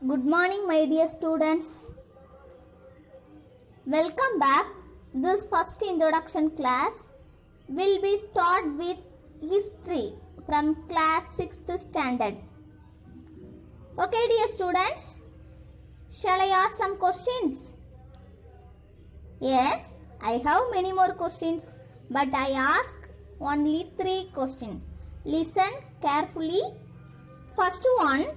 Good morning, my dear students. Welcome back. This first introduction class will be start with history from class 6th standard. Okay, dear students. Shall I ask some questions? Yes, I have many more questions, but I ask only 3 questions. Listen carefully. First one.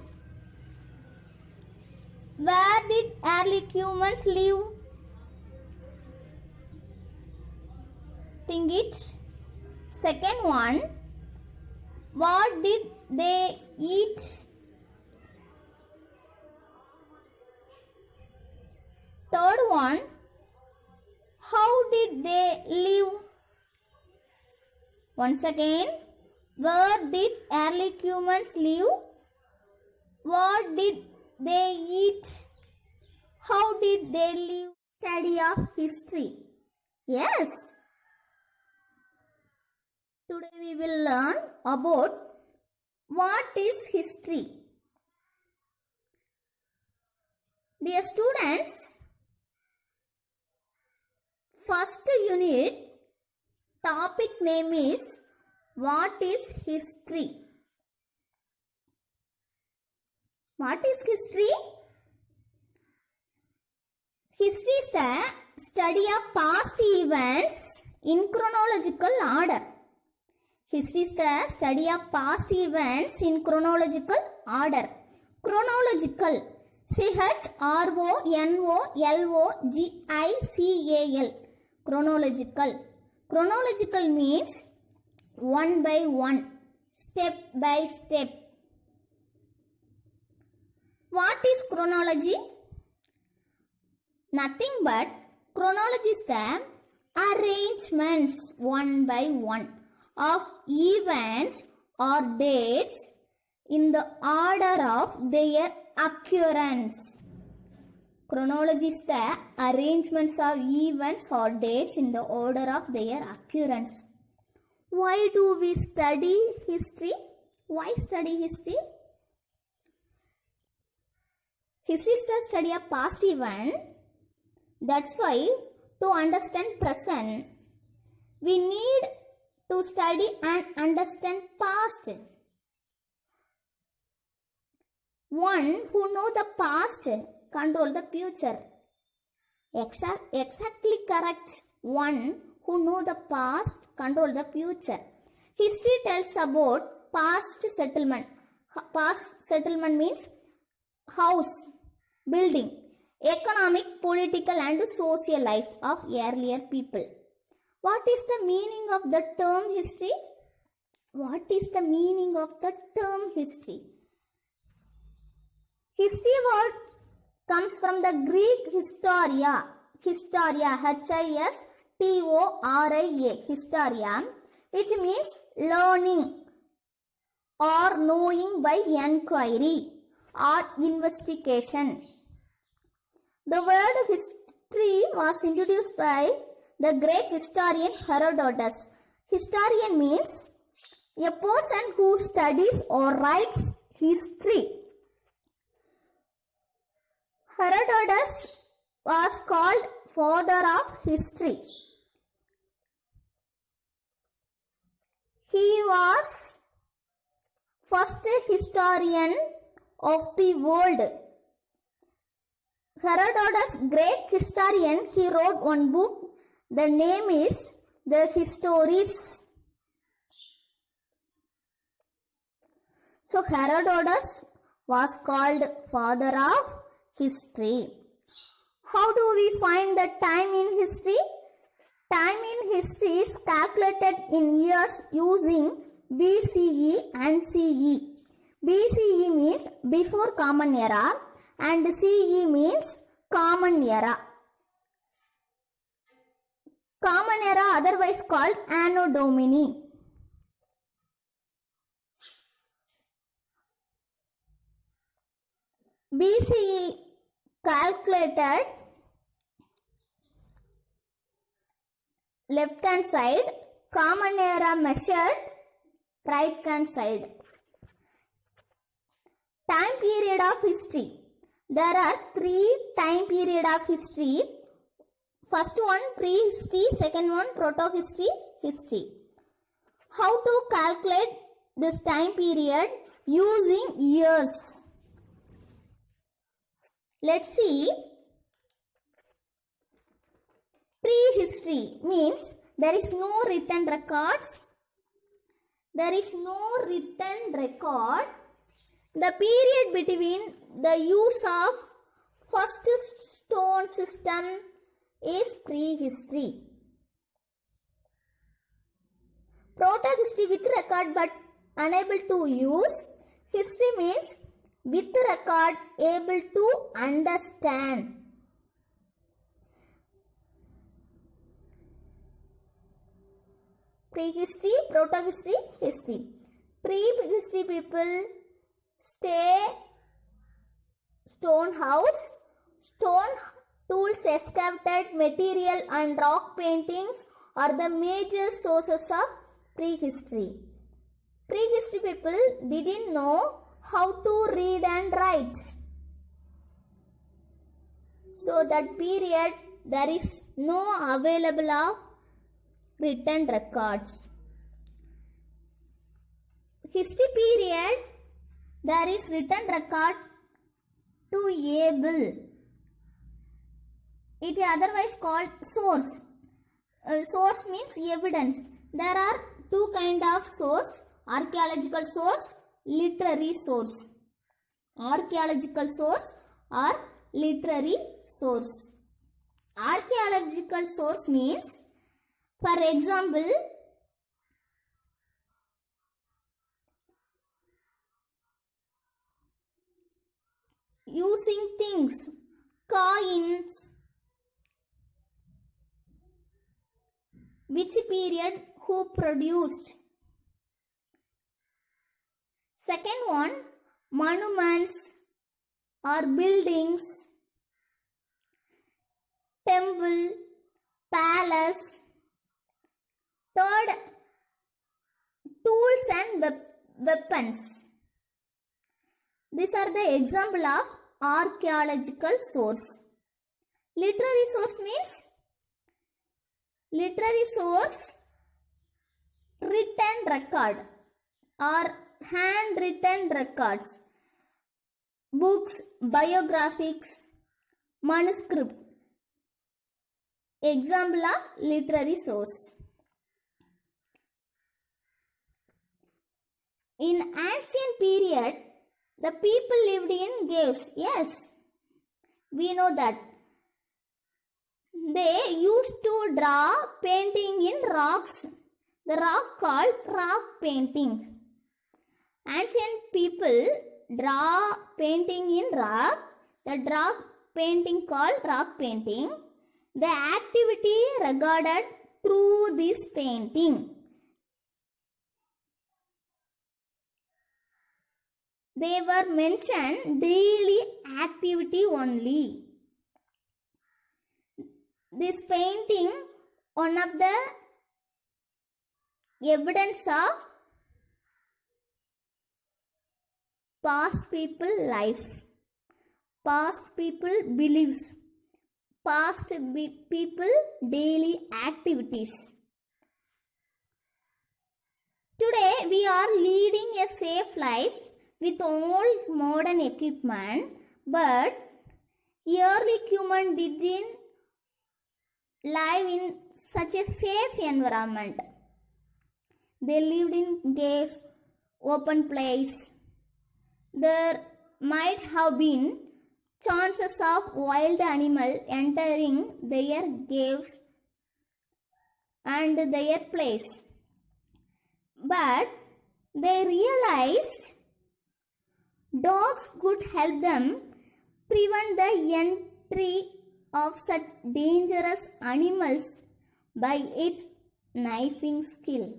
Where did early humans live? Think it. Second one. What did they eat? Third one. How did they live? Once again. Where did early humans live? What did they eat? How did they live? Study of history. Yes. Today we will learn about what is history. Dear students, first unit topic name is what is history? What is history? History is the study of past events in chronological order. History is the study of past events in chronological order. Chronological. CHRONOLOGICAL. Chronological. Chronological means one by one, step by step. What is chronology? Nothing but chronology is the arrangements one by one of events or dates in the order of their occurrence. Chronology is the arrangements of events or dates in the order of their occurrence. Why do we study history? Why study history? History is the study of past event. That's why to understand present, we need to study and understand past. One who know the past control the future. Exactly correct. One who know the past control the future. History tells about past settlement. Past settlement means house, building, economic, political and social life of earlier people. What is the meaning of the term history? What is the meaning of the term history? History word comes from the Greek historia. Historia, H-I-S-T-O-R-I-A, historia, which means learning or knowing by inquiry or investigation. The word history was introduced by the Greek historian Herodotus. Historian means a person who studies or writes history. Herodotus was called father of history. He was first historian of the world. Herodotus, Greek historian, he wrote one book. The name is The Histories. So Herodotus was called father of history. How do we find the time in history? Time in history is calculated in years using BCE and CE. BCE means before Common Era and CE means Common Era. Common Era otherwise called Anno Domini. BCE calculated left hand side, Common Era measured right hand side. Time period of history. There are three time period of history. First one prehistory, second one protohistory, history. How to calculate this time period using years? Let's see. Prehistory means there is no written records. There is no written record. The period between the use of first stone system is prehistory. Protohistory with record but unable to use. History means with record able to understand. Prehistory, protohistory, history. Prehistory people stay stone house, stone tools, excavated material and rock paintings are the major sources of prehistory. Prehistory people didn't know how to read and write. So that period there is no available of written records. History period there is written record to able. It is otherwise called source. Source means evidence. There are two kind of source: archaeological source, literary source. Archaeological source or literary source. Archaeological source means, for example, using things, coins, which period, who produced. Second one, monuments or buildings, temple, palace. Third, tools and weapons. These are the example of archaeological source. Literary source means, literary source, written record or handwritten records, books, biographies, manuscript. Example of literary source. In ancient period, the people lived in caves. Yes, we know that. They used to draw painting in rocks. The rock called rock painting. Ancient people draw painting in rock. The rock painting called rock painting. The activity regarded through this painting. They were mentioned daily activity only. This painting, one of the evidence of past people life, past people beliefs, past people daily activities. Today we are leading a safe life with all modern equipment, but early human didn't live in such a safe environment. They lived in caves, open place. There might have been chances of wild animal entering their caves and their place. But they realized dogs could help them prevent the entry of such dangerous animals by its knifing skill.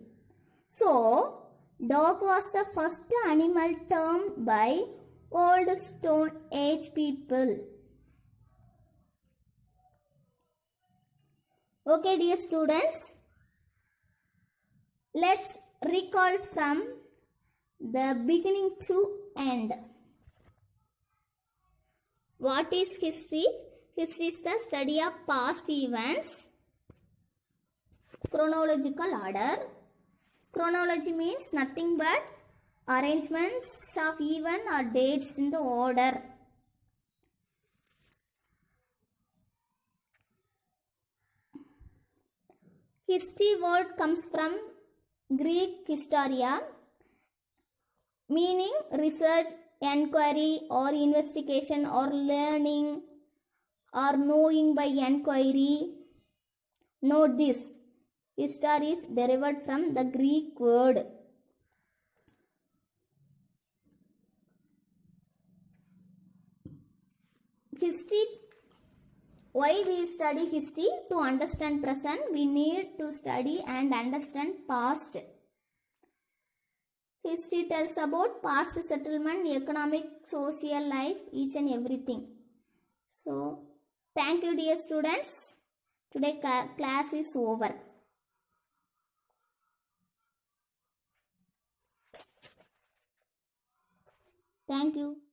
So, dog was the first animal termed by old Stone Age people. Okay, dear students, let's recall from the beginning to end. What is history? History is the study of past events. Chronological order. Chronology means nothing but arrangements of event or dates in the order. History word comes from Greek historia, meaning research, enquiry or investigation or learning or knowing by enquiry. Note this, history is derived from the Greek word. History, why we study history? To understand present, we need to study and understand past. History tells about past settlement, economic, social life, each and everything. So, thank you dear students. Today class is over. Thank you.